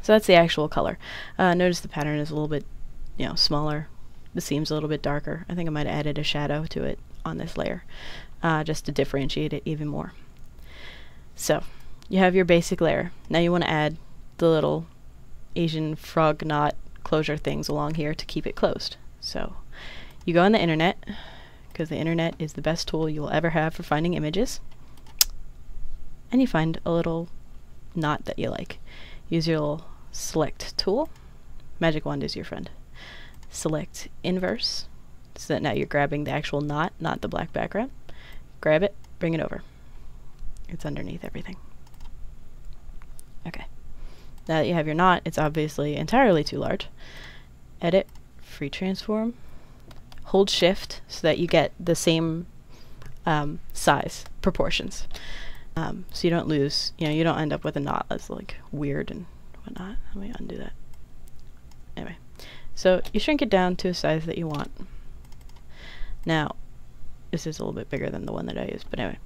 So that's the actual color. Notice the pattern is a little bit, smaller. The seam's a little bit darker. I think I might have added a shadow to it on this layer, just to differentiate it even more. So you have your basic layer. Now you want to add the little Asian frog knot closure things along here to keep it closed. So you go on the internet, because the internet is the best tool you'll ever have for finding images, and you find a little knot that you like. Use your little select tool. Magic wand is your friend. Select inverse, so that now you're grabbing the actual knot, not the black background. Grab it, bring it over. It's underneath everything. Okay. Now that you have your knot, it's obviously entirely too large. Edit, free transform, hold shift so that you get the same size, proportions. So you don't lose, you don't end up with a knot that's like weird and whatnot. Let me undo that. Anyway, so you shrink it down to a size that you want. Now, this is a little bit bigger than the one that I used, but anyway.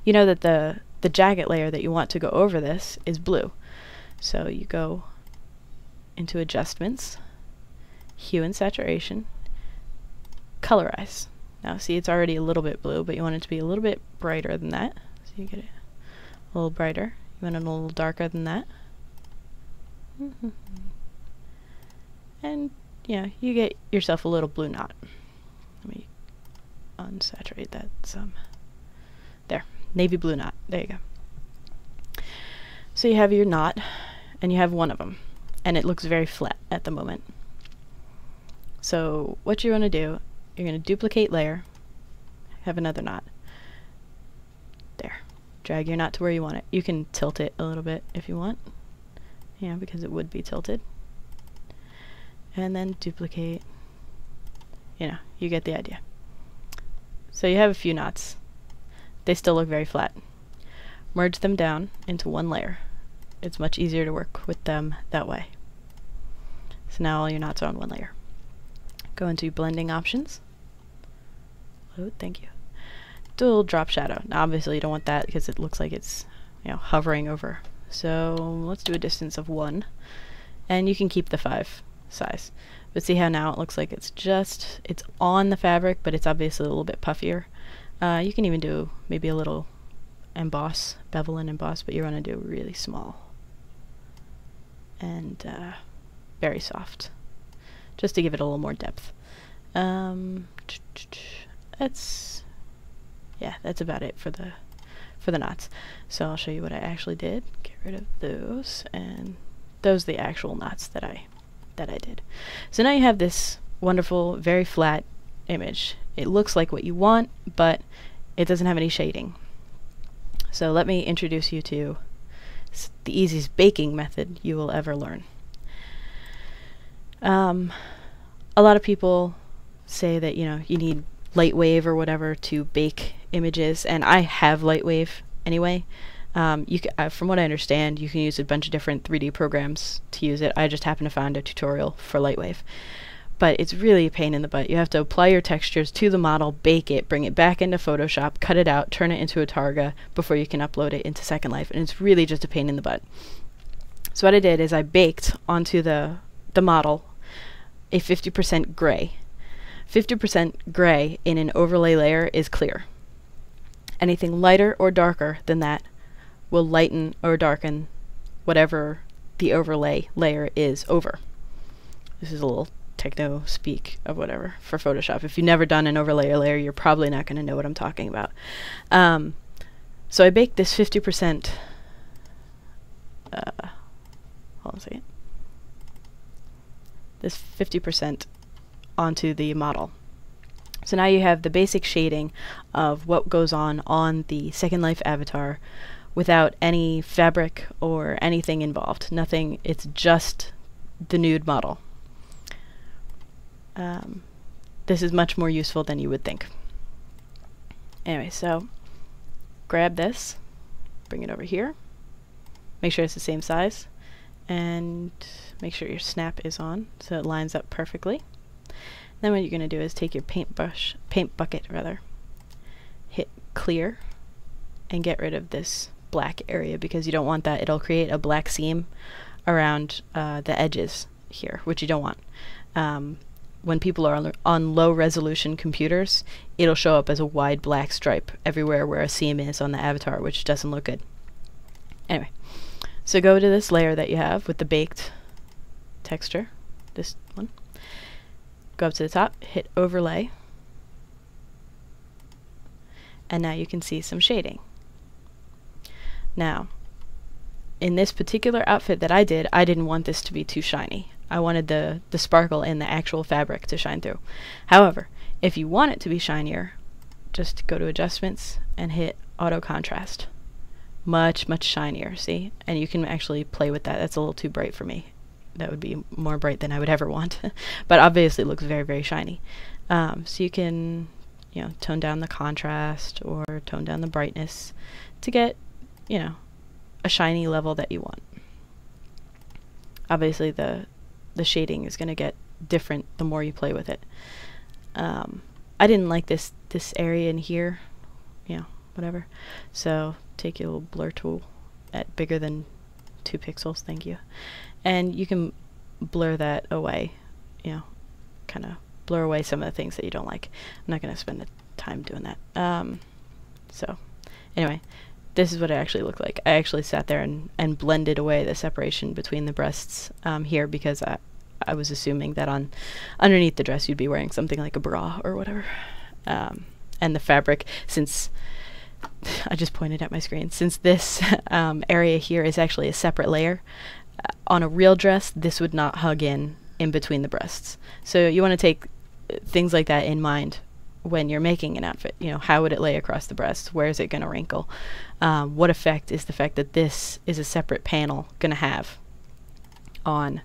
You know that the jacket layer that you want to go over this is blue. So you go into adjustments, hue and saturation, colorize. Now see, it's already a little bit blue, but you want it to be a little bit brighter than that. So you get it a little brighter. You want it a little darker than that. And you get yourself a little blue knot. Let me unsaturate that some. There, navy blue knot. There you go. So you have your knot, and you have one of them, and it looks very flat at the moment. So what you want to do, you're going to duplicate layer, have another knot. There. Drag your knot to where you want it. You can tilt it a little bit if you want, because it would be tilted. And then duplicate. You get the idea. So you have a few knots. They still look very flat. Merge them down into one layer. It's much easier to work with them that way. So now all your knots are on one layer. Go into blending options. Load, thank you. Do a little drop shadow. Now obviously you don't want that because it looks like it's hovering over. So let's do a distance of 1. And you can keep the 5 size. But see how now it looks like it's on the fabric, but it's obviously a little bit puffier. You can even do maybe a little emboss, bevel and emboss, but you want to do really small and very soft, just to give it a little more depth. That's about it for the knots. So I'll show you what I actually did. Get rid of those, and those are the actual knots that I did. So now you have this wonderful, very flat image. It looks like what you want, but it doesn't have any shading. So let me introduce you to the easiest baking method you will ever learn. A lot of people say that you need Lightwave or whatever to bake images, and I have Lightwave anyway. From what I understand, you can use a bunch of different 3D programs to use it. I just happened to find a tutorial for Lightwave. But it's really a pain in the butt. You have to apply your textures to the model, bake it, bring it back into Photoshop, cut it out, turn it into a Targa before you can upload it into Second Life, and it's really just a pain in the butt. So what I did is I baked onto the model a 50% gray. 50% gray in an overlay layer is clear. Anything lighter or darker than that will lighten or darken whatever the overlay layer is over. This is a little techno speak of whatever for Photoshop. If you've never done an overlay layer, you're probably not going to know what I'm talking about. So I baked this 50%, hold on a second, this 50% onto the model. So now you have the basic shading of what goes on the Second Life avatar without any fabric or anything involved. Nothing, it's just the nude model. This is much more useful than you would think. Anyway, so grab this, bring it over here, make sure it's the same size, and make sure your snap is on so it lines up perfectly. Then what you're going to do is take your paint bucket, hit clear, and get rid of this black area because you don't want that. It'll create a black seam around the edges here, which you don't want. When people are on low resolution computers, it'll show up as a wide black stripe everywhere where a seam is on the avatar, which doesn't look good. Anyway, so go to this layer that you have with the baked texture, this one. Go up to the top, hit overlay, and now you can see some shading. Now, in this particular outfit that I did, I didn't want this to be too shiny. I wanted the sparkle in the actual fabric to shine through. However, if you want it to be shinier, just go to adjustments and hit auto contrast. Much, much shinier, see? And you can actually play with that. That's a little too bright for me. That would be more bright than I would ever want. But obviously it looks very, very shiny. So you can, you know, tone down the contrast or tone down the brightness to get, you know, a shiny level that you want. Obviously the shading is going to get different the more you play with it. I didn't like this area in here, you know, whatever. So take your little blur tool at bigger than 2 pixels, thank you. And you can blur that away, you know, kind of blur away some of the things that you don't like. I'm not going to spend the time doing that. So anyway, this is what it actually looked like. I actually sat there and blended away the separation between the breasts here because I was assuming that underneath the dress you'd be wearing something like a bra or whatever. And the fabric, since I just pointed at my screen, since this area here is actually a separate layer, on a real dress this would not hug in between the breasts. So you want to take things like that in mind when you're making an outfit. You know, how would it lay across the breast? Where is it going to wrinkle? What effect is the fact that this is a separate panel going to have on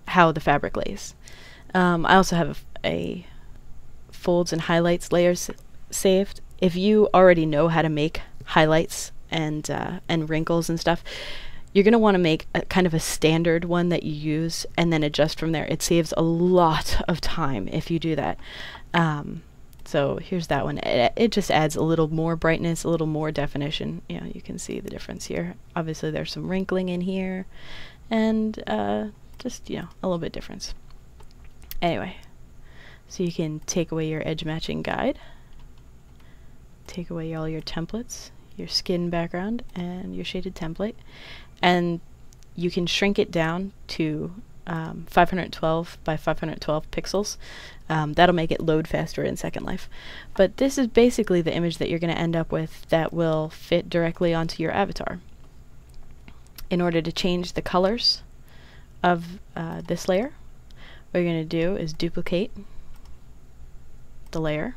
how the fabric lays? I also have a folds and highlights layers saved. If you already know how to make highlights and wrinkles and stuff, you're going to want to make a kind of a standard one that you use and then adjust from there. It saves a lot of time if you do that. So here's that one. It just adds a little more brightness, a little more definition. You know, you can see the difference here. Obviously there's some wrinkling in here and just, you know, a little bit difference. Anyway, so you can take away your edge matching guide, take away all your templates, your skin background and your shaded template, and you can shrink it down to 512 by 512 pixels. That'll make it load faster in Second Life. But this is basically the image that you're going to end up with that will fit directly onto your avatar. In order to change the colors of this layer, what you're going to do is duplicate the layer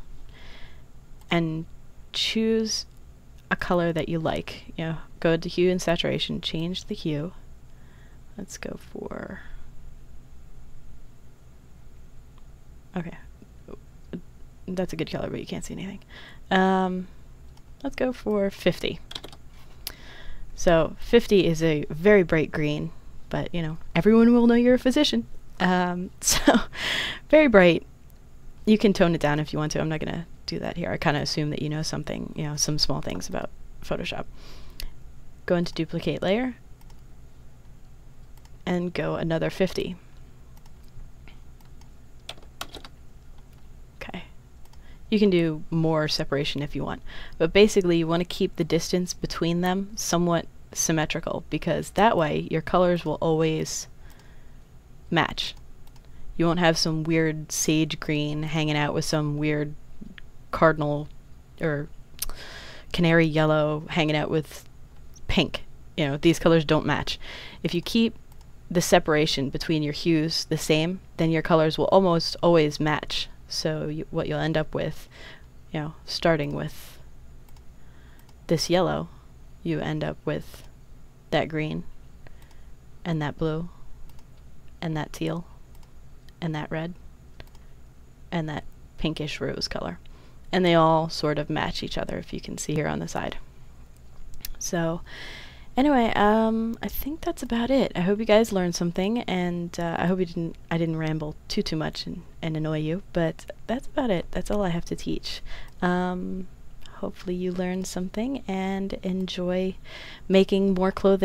and choose a color that you like. You know, go to hue and saturation, change the hue. Let's go for, okay, that's a good color, but you can't see anything. Let's go for 50. So 50 is a very bright green, but you know, everyone will know you're a physician. So very bright. You can tone it down if you want to. I'm not going to do that here. I kind of assume that you know something, you know, some small things about Photoshop. Go into duplicate layer and go another 50. Okay. You can do more separation if you want, but basically you want to keep the distance between them somewhat symmetrical because that way your colors will always match. You won't have some weird sage green hanging out with some weird cardinal or canary yellow hanging out with pink. You know, these colors don't match. If you keep the separation between your hues the same, then your colors will almost always match. So what you'll end up with, you know, starting with this yellow, you end up with that green and that blue and that teal and that red and that pinkish rose color, and they all sort of match each other, if you can see here on the side. So anyway, I think that's about it. I hope you guys learned something, and I hope I didn't ramble too much and annoy you, but that's about it. That's all I have to teach. hopefully you learned something and enjoy making more clothing